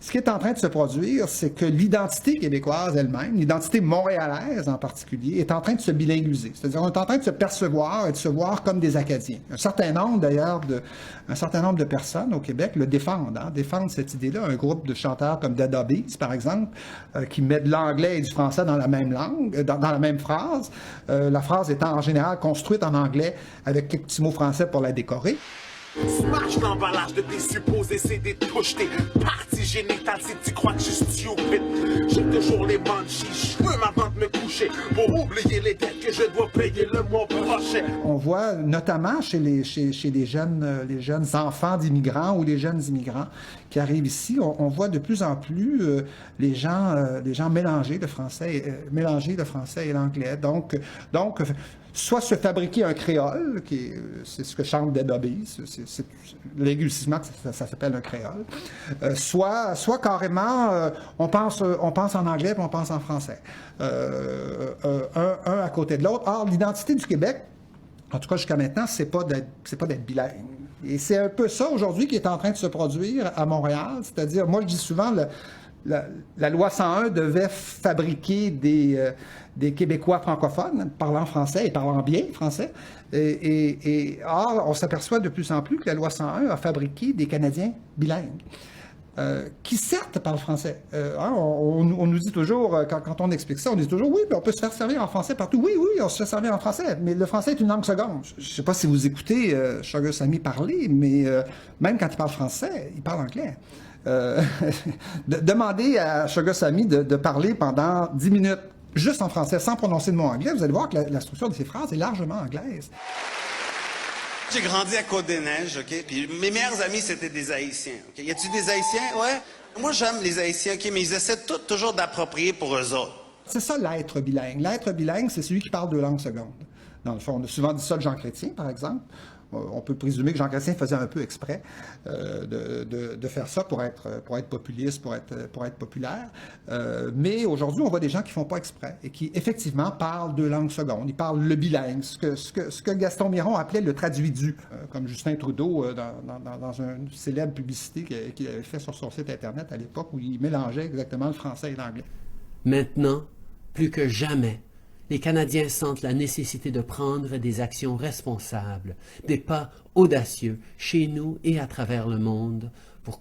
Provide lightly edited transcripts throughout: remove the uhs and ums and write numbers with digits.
Ce qui est en train de se produire, c'est que l'identité québécoise elle-même, l'identité montréalaise en particulier, est en train de se bilinguiser. C'est-à-dire qu'on est en train de se percevoir et de se voir comme des Acadiens. Un certain nombre, d'ailleurs, un certain nombre de personnes au Québec le défendent, défendent cette idée-là. Un groupe de chanteurs comme Dead Obies, par exemple, qui met de l'anglais et du français dans la même langue, dans la même phrase, la phrase étant en général construite en anglais avec quelques petits mots français pour la décorer. Smash l'emballage de tes supposés CD, touche tes parties génitales si tu crois que je suis stupide. J'ai toujours les munchies, je fume avant de me coucher pour oublier les dettes que je dois payer le mois prochain. On voit notamment chez les jeunes enfants d'immigrants ou les jeunes immigrants qui arrivent ici, on voit de plus en plus les gens mélanger le français et l'anglais. Donc, soit se fabriquer un créole, c'est ce que chante Dead Obies, linguistiquement ça s'appelle un créole, soit carrément on pense en anglais puis on pense en français, un à côté de l'autre. Or, l'identité du Québec, en tout cas jusqu'à maintenant, c'est pas d'être bilingue. Et c'est un peu ça aujourd'hui qui est en train de se produire à Montréal, c'est-à-dire, moi je dis souvent, la loi 101 devait fabriquer des Québécois francophones, parlant français et parlant bien français. Or, on s'aperçoit de plus en plus que la loi 101 a fabriqué des Canadiens bilingues, qui certes parlent français. On nous dit toujours, quand on explique ça, on dit toujours, oui, mais on peut se faire servir en français partout. Oui, on se fait servir en français, mais le français est une langue seconde. Je ne sais pas si vous écoutez Sugar Sammy parler, mais même quand il parle français, il parle anglais. Demandez à Sugar Sammy de parler pendant 10 minutes juste en français, sans prononcer de mot anglais, vous allez voir que la structure de ses phrases est largement anglaise. J'ai grandi à Côte-des-Neiges, OK? Puis mes meilleurs amis, c'était des Haïtiens, OK? Y a-tu des Haïtiens? Ouais. Moi, j'aime les Haïtiens, OK? Mais ils essaient toujours d'approprier pour eux autres. C'est ça l'être bilingue. L'être bilingue, c'est celui qui parle deux langues secondes. Dans le fond, on a souvent dit ça de Jean Chrétien, par exemple. On peut présumer que Jean Chrétien faisait un peu exprès de faire ça pour être populiste, pour être populaire. Mais aujourd'hui, on voit des gens qui ne font pas exprès et qui, effectivement, parlent deux langues secondes. Ils parlent le bilingue, ce que Gaston Miron appelait le traduit-du, comme Justin Trudeau dans une célèbre publicité qu'il avait fait sur son site Internet à l'époque où il mélangeait exactement le français et l'anglais. Maintenant, plus que jamais, les Canadiens sentent la nécessité de prendre des actions responsables, des pas audacieux chez nous et à travers le monde pour...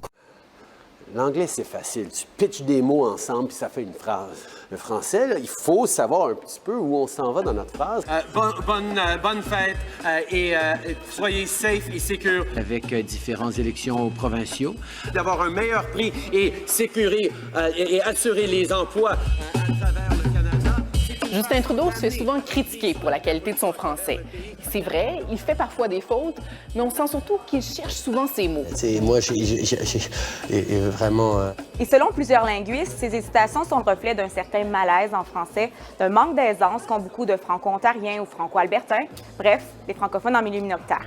L'anglais, c'est facile. Tu pitches des mots ensemble puis ça fait une phrase. Le français, là, il faut savoir un petit peu où on s'en va dans notre phrase. Bonne fête et soyez safe et secure. Avec différentes élections provinciaux. D'avoir un meilleur prix et sécuriser et assurer les emplois à travers le Canada. Justin Trudeau se fait souvent critiquer pour la qualité de son français. C'est vrai, il fait parfois des fautes, mais on sent surtout qu'il cherche souvent ses mots. Moi, j'ai vraiment... Et selon plusieurs linguistes, ces hésitations sont le reflet d'un certain malaise en français, d'un manque d'aisance qu'ont beaucoup de franco-ontariens ou franco-albertains, bref, des francophones en milieu minoritaire.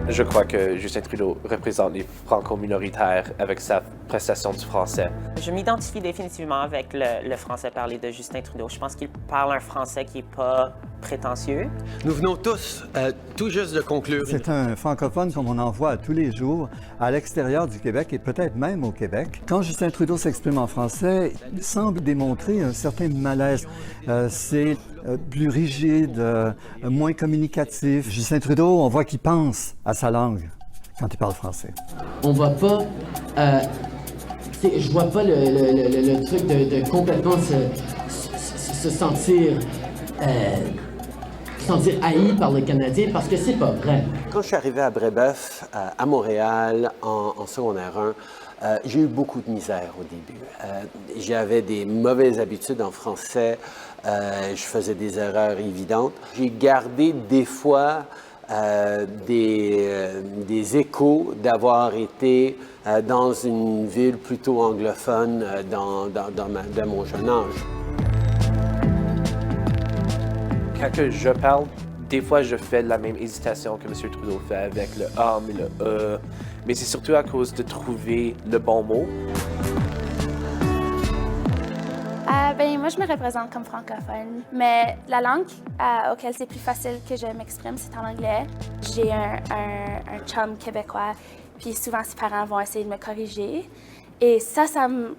Je crois que Justin Trudeau représente les franco-minoritaires avec sa prestation du français. Je m'identifie définitivement avec le français parlé de Justin Trudeau. Je pense qu'il parle un français qui n'est pas prétentieux. Nous venons tous tout juste de conclure. C'est un francophone comme on en voit tous les jours à l'extérieur du Québec et peut-être même au Québec. Quand Justin Trudeau s'exprime en français, il semble démontrer un certain malaise. C'est plus rigide, moins communicatif. Justin Trudeau, on voit qu'il pense à sa langue quand il parle français. On va pas... je vois pas le truc de complètement se sentir haï par le Canadien, parce que c'est pas vrai. Quand je suis arrivé à Brébeuf, à Montréal, en secondaire 1, j'ai eu beaucoup de misère au début. J'avais des mauvaises habitudes en français. Je faisais des erreurs évidentes. J'ai gardé des fois des échos d'avoir été dans une ville plutôt anglophone dans mon jeune âge. Quand je parle, des fois je fais la même hésitation que M. Trudeau fait avec le « A » mais le « E ». Mais c'est surtout à cause de trouver le bon mot. Moi, je me représente comme francophone, mais la langue auquel c'est plus facile que je m'exprime, c'est en anglais. J'ai un chum québécois, Puis souvent, ses parents vont essayer de me corriger. Et ça me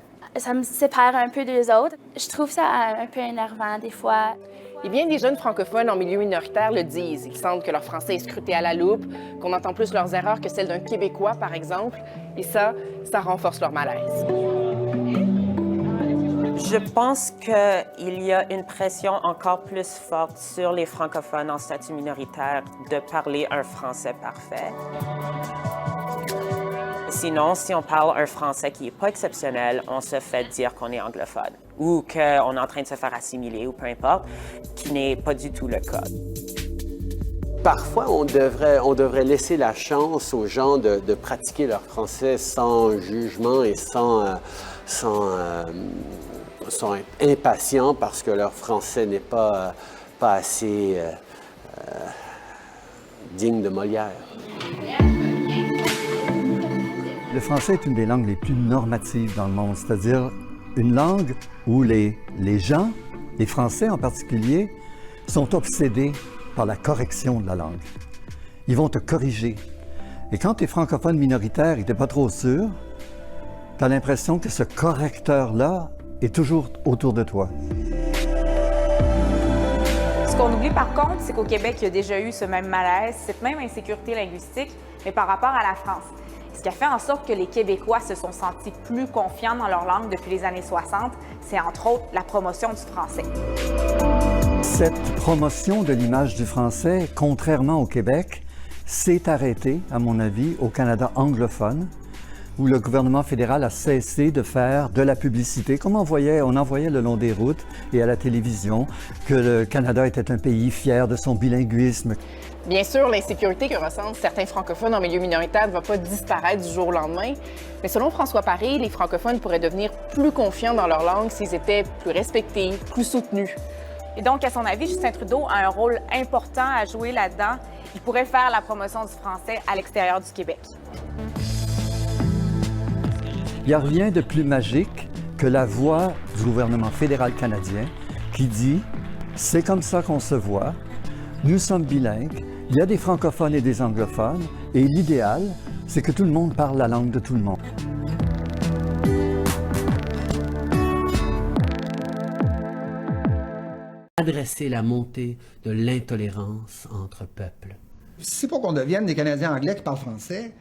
sépare un peu des autres. Je trouve ça un peu énervant des fois. Et bien des jeunes francophones en milieu minoritaire le disent. Ils sentent que leur français est scruté à la loupe, qu'on entend plus leurs erreurs que celles d'un Québécois, par exemple. Et ça renforce leur malaise. Je pense qu'il y a une pression encore plus forte sur les francophones en statut minoritaire de parler un français parfait. Sinon, si on parle un français qui n'est pas exceptionnel, on se fait dire qu'on est anglophone ou qu'on est en train de se faire assimiler ou peu importe, qui n'est pas du tout le cas. Parfois, on devrait laisser la chance aux gens de pratiquer leur français sans jugement et sans être impatients parce que leur français n'est pas assez digne de Molière. Le français est une des langues les plus normatives dans le monde, c'est-à-dire une langue où les gens, les Français en particulier, sont obsédés par la correction de la langue. Ils vont te corriger. Et quand tu es francophone minoritaire et tu n'es pas trop sûr, tu as l'impression que ce correcteur-là est toujours autour de toi. Ce qu'on oublie par contre, c'est qu'au Québec, il y a déjà eu ce même malaise, cette même insécurité linguistique, mais par rapport à la France. Ce qui a fait en sorte que les Québécois se sont sentis plus confiants dans leur langue depuis les années 60, c'est entre autres la promotion du français. Cette promotion de l'image du français, contrairement au Québec, s'est arrêtée, à mon avis, au Canada anglophone, où le gouvernement fédéral a cessé de faire de la publicité, comme on envoyait le long des routes et à la télévision que le Canada était un pays fier de son bilinguisme. Bien sûr, l'insécurité que ressentent certains francophones en milieu minoritaire ne va pas disparaître du jour au lendemain. Mais selon François Paré, les francophones pourraient devenir plus confiants dans leur langue s'ils étaient plus respectés, plus soutenus. Et donc, à son avis, Justin Trudeau a un rôle important à jouer là-dedans. Il pourrait faire la promotion du français à l'extérieur du Québec. Il n'y a rien de plus magique que la voix du gouvernement fédéral canadien qui dit « c'est comme ça qu'on se voit, nous sommes bilingues, il y a des francophones et des anglophones, et l'idéal, c'est que tout le monde parle la langue de tout le monde. » Adresser la montée de l'intolérance entre peuples. C'est pas qu'on devienne des Canadiens anglais qui parlent français.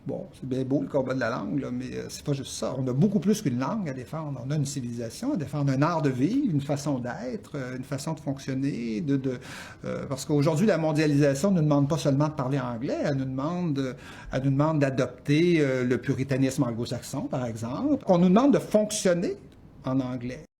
Bon, c'est bien beau le combat de la langue, là, mais c'est pas juste ça. On a beaucoup plus qu'une langue à défendre. On a une civilisation à défendre, un art de vivre, une façon d'être, une façon de fonctionner. Parce qu'aujourd'hui, la mondialisation ne nous demande pas seulement de parler anglais, elle nous demande d'adopter le puritanisme anglo-saxon, par exemple. On nous demande de fonctionner en anglais.